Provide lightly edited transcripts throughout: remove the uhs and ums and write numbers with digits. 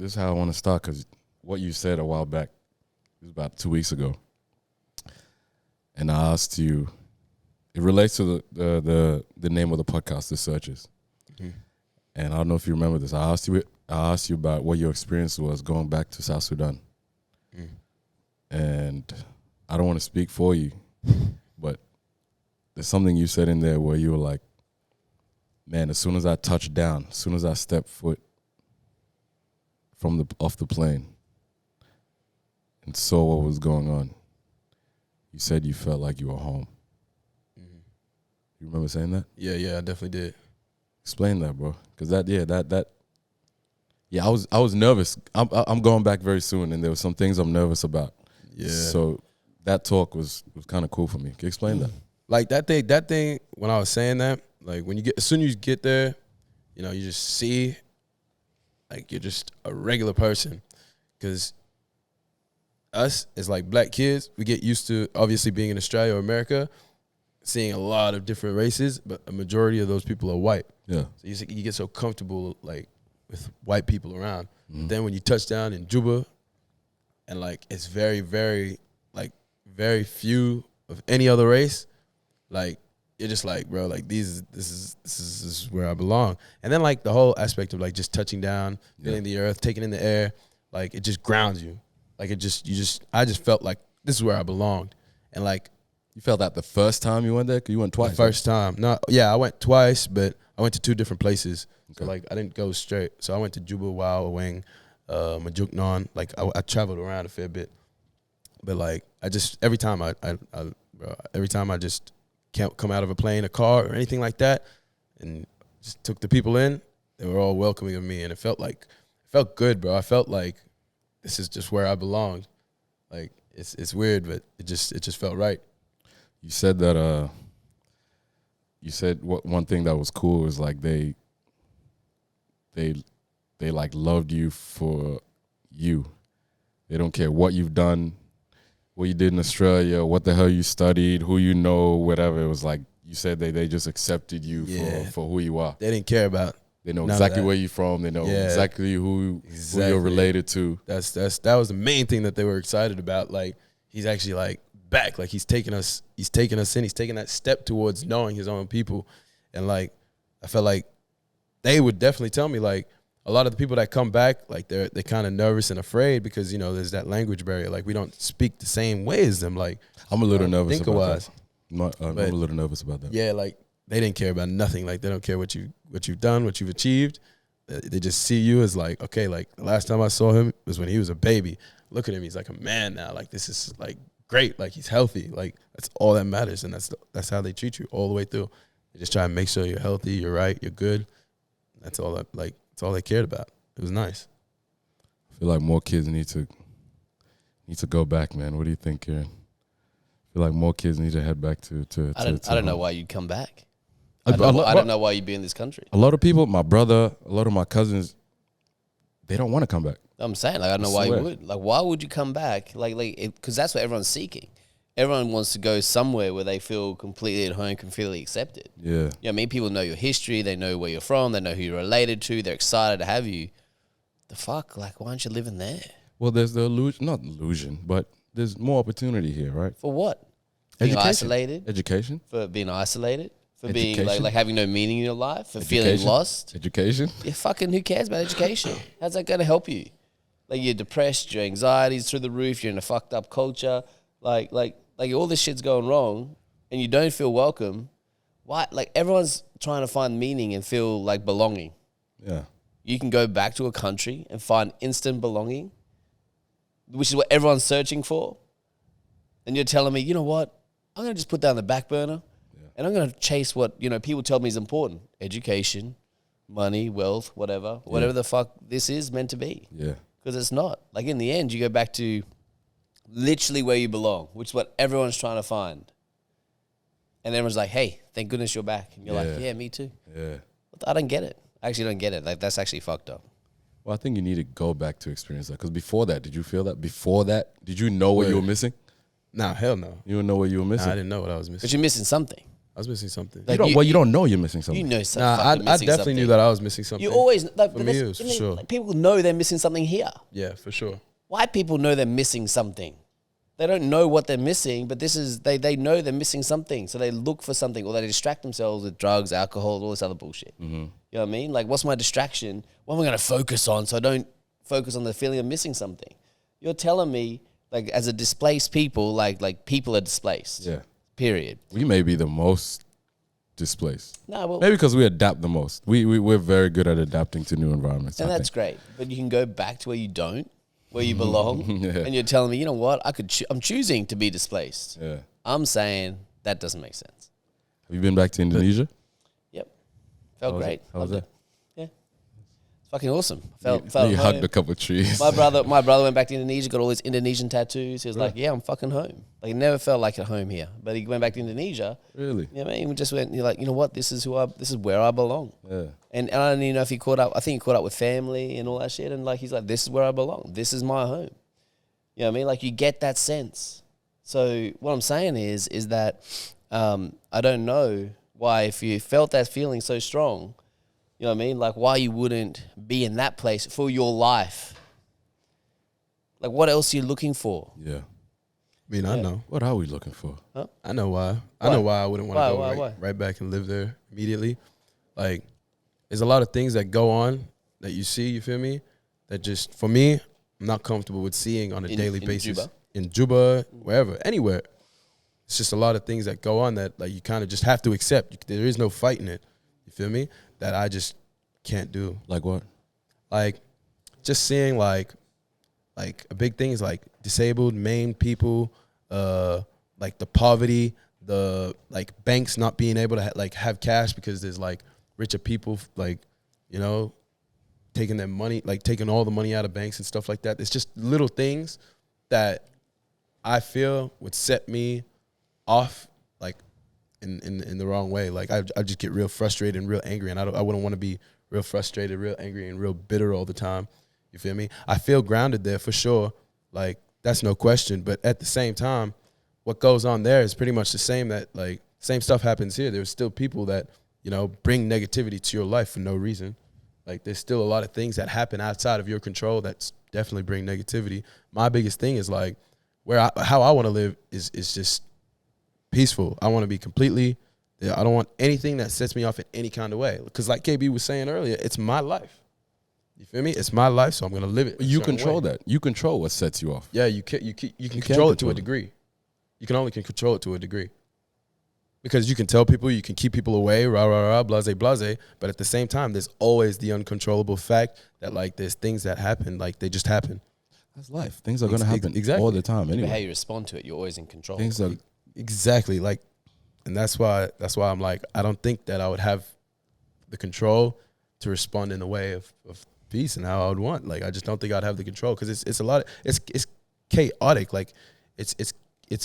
this is how I want to start because what you said a while back, it was about 2 weeks ago, and I asked you. It relates to the name of the podcast, The Searchers. Mm-hmm. And I don't know if you remember this. I asked you about what your experience was going back to South Sudan. Mm. And I don't want to speak for you, but there's something you said in there where you were like, man, as soon as I touched down, as soon as I stepped foot off the plane and saw what was going on, you said you felt like you were home. Mm-hmm. You remember saying that? Yeah, I definitely did. Explain that, bro. Because I was nervous. I'm going back very soon, and there were some things I'm nervous about. Yeah. So that talk was kind of cool for me. Can you explain that? Like that thing. When I was saying that, like as soon as you get there, you know, you just see, like you're just a regular person, because us as like black kids, we get used to obviously being in Australia or America, seeing a lot of different races, but a majority of those people are white. Yeah. So you get so comfortable like with white people around. Mm-hmm. Then when you touch down in Juba, and like it's very, very like very few of any other race, like you're just like, bro, like this is where I belong. And then like the whole aspect of like just touching down, feeling the earth, taking in the air, like it just grounds you. Like I just felt like this is where I belonged. And like, you felt that the first time you went there? 'Cause you went twice. The first time. No, yeah, I went twice, but I went to 2 different places. Okay. So like I didn't go straight. So I went to Juba, Wow, Aweng, Majuknon. Like I traveled around a fair bit. But like every time I just can't come out of a plane, a car, or anything like that, and just took the people in, they were all welcoming of me, and it felt good, bro. I felt like this is just where I belonged. Like it's weird, but it just felt right. You said that one thing that was cool was like they like loved you for you. They don't care what you've done, what you did in Australia, what the hell you studied, who you know, whatever. It was like you said they just accepted you for who you are. They didn't care about. They know exactly where you're from. They know exactly who you're related to. That was the main thing that they were excited about. Like he's actually like back. Like he's taking us in. He's taking that step towards knowing his own people. And like I felt like they would definitely tell me like a lot of the people that come back, like they're kind of nervous and afraid because, you know, there's that language barrier. Like we don't speak the same way as them. Like I'm a little nervous about that. I'm a little nervous about that. Yeah, like they didn't care about nothing. Like they don't care what you've done, what you've achieved. They just see you as like, okay, like the last time I saw him was when he was a baby. Look at him, he's like a man now. Like this is like great. Like he's healthy. Like that's all that matters, and that's how they treat you all the way through. They just try to make sure you're healthy, you're right, you're good. That's all they cared about. It was nice. I feel like more kids need to go back, man. What do you think, Kieran? I feel like more kids need to head back to I don't know why you'd come back. I don't know why you'd be in this country. A lot of people, my brother, a lot of my cousins, they don't want to come back. I'm saying, like, I don't know why you would. Like, why would you come back? Like, because that's what everyone's seeking. Everyone wants to go somewhere where they feel completely at home, completely accepted. Yeah. You know what I mean? People know your history. They know where you're from. They know who you're related to. They're excited to have you. The fuck? Like, why aren't you living there? Well, there's the illusion, not illusion, but there's more opportunity here, right? For what? Being isolated? Education. For being isolated? For education. being, like having no meaning in your life? For feeling lost? Education. Yeah, fucking who cares about education? How's that going to help you? Like, you're depressed, your anxiety's through the roof, you're in a fucked up culture. Like all this shit's going wrong and you don't feel welcome. Why? Like, everyone's trying to find meaning and feel like belonging. Yeah. You can go back to a country and find instant belonging, which is what everyone's searching for. And you're telling me, you know what? I'm going to just put that on the back burner and I'm going to chase what, you know, people tell me is important. Education, money, wealth, whatever the fuck this is meant to be. Yeah. Because it's not. Like, in the end, you go back to literally where you belong, which is what everyone's trying to find. And everyone's like, hey, thank goodness you're back. And you're like, yeah, me too. Yeah. But I don't get it. I actually don't get it. Like, that's actually fucked up. Well, I think you need to go back to experience that. Because before that, did you feel that? Before that, did you know what you were missing? Nah, hell no. You didn't know what you were missing? Nah, I didn't know what I was missing. But you're missing something. I was missing something. Like, you don't know you're missing something. You know Nah, something. I definitely knew that I was missing something. You always like, For me, it was for sure. Like, people know they're missing something here. Yeah, for sure. White people know they're missing something. They don't know what they're missing, but they know they're missing something. So they look for something, or they distract themselves with drugs, alcohol, all this other bullshit. You know what I mean? Like, what's my distraction? What am I going to focus on so I don't focus on the feeling of missing something? You're telling me, like, as a displaced people, like people are displaced. Yeah. Period. We may be the most displaced. No, well, Maybe because we adapt the most. We're very good at adapting to new environments. and I that's think. great. But you can go back to where you don't, where you belong, Yeah. and you're telling me, you know what? I'm choosing to be displaced. Yeah. I'm saying that doesn't make sense. Have you been back to Indonesia? Yep. Felt great. How was Loved that? it. Yeah. It's fucking awesome. Felt You home. hugged a couple of trees. My brother went back to Indonesia, got all his Indonesian tattoos. He was like, yeah, I'm fucking home. Like, he never felt like at home here. But he went back to Indonesia. Really? You know what I mean? We just went, you're like, you know what? This is where I belong. Yeah. And I don't even know if he caught up. I think he caught up with family and all that shit. And like, he's like, this is where I belong. This is my home. You know what I mean? Like, you get that sense. So what I'm saying is that I don't know why, if you felt that feeling so strong, you know what I mean? Like, why you wouldn't be in that place for your life. Like, what else are you looking for? Yeah. I mean, I know. What are we looking for? I know why. I know why I wouldn't want to go Why? right back and live there immediately. Like, there's a lot of things that go on that you see, you feel me? That just, for me, I'm not comfortable with seeing on a daily basis. Juba? In Juba, wherever, anywhere. It's just a lot of things that go on that, like, you kind of just have to accept. There is no fighting it. You feel me? That I just can't do. Like what? Like, just seeing, like a big thing is, like, disabled, maimed people, like, the poverty, the, like, banks not being able to, have cash because there's, like, richer people, like, you know, taking their money, like, taking all the money out of banks and stuff like that. It's just little things that I feel would set me off, like, in the wrong way. Like, I just get real frustrated and real angry, and I wouldn't want to be real frustrated, real angry, and real bitter all the time. You feel me? I feel grounded there for sure. Like, that's no question. But at the same time, what goes on there is pretty much the same that, like, same stuff happens here. There's still people that, you know, bring negativity to your life for no reason. Like, there's still a lot of things that happen outside of your control that's definitely bring negativity. My biggest thing is, like, how I want to live is just peaceful. I want to be completely, I don't want anything that sets me off in any kind of way. Because like KB was saying earlier, it's my life. You feel me? It's my life, so I'm going to live it. But you control that. You control what sets you off. Yeah, you can control it to a degree. You can only control it to a degree. Because you can tell people, you can keep people away, rah, rah, rah, blase, blase. But at the same time, there's always the uncontrollable fact that, like, there's things that happen, like, they just happen. That's life. Things are going to happen all the time anyway. But how you respond to it, you're always in control. Things are Exactly. Like, and that's why I'm like, I don't think that I would have the control to respond in a way of peace and how I would want. Like, I just don't think I'd have the control because it's a lot of, it's chaotic. Like, it's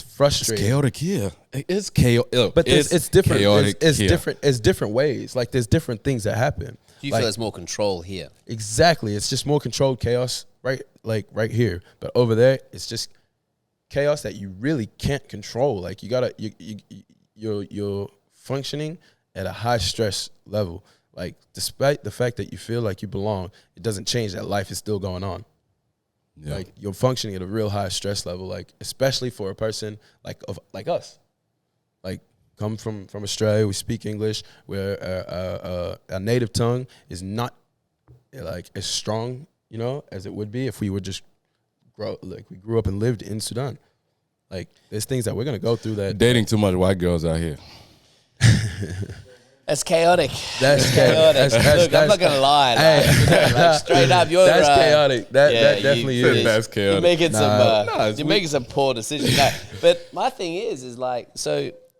frustrating. It's chaotic here. It's chaotic. But it's different. Chaotic It's here. different. It's different ways. Like, there's different things that happen. You like, feel there's more control here. Exactly. It's just more controlled chaos right here. But over there, it's just chaos that you really can't control. Like, you're functioning at a high stress level. Like, despite the fact that you feel like you belong, it doesn't change that life is still going on. Yeah. Like, you're functioning at a real high stress level. Like, especially for a person like us. Like, come from Australia, we speak English, where our native tongue is not like as strong, you know, as it would be if we would just we grew up and lived in Sudan. Like, there's things that we're gonna go through that. Dating too much white girls out here. That's chaotic. That's chaotic. chaotic. Look, I'm not gonna lie. Like, straight up, you're that's chaotic. That definitely is. That's chaotic. You're making it's some poor decisions. No, but my thing is like, so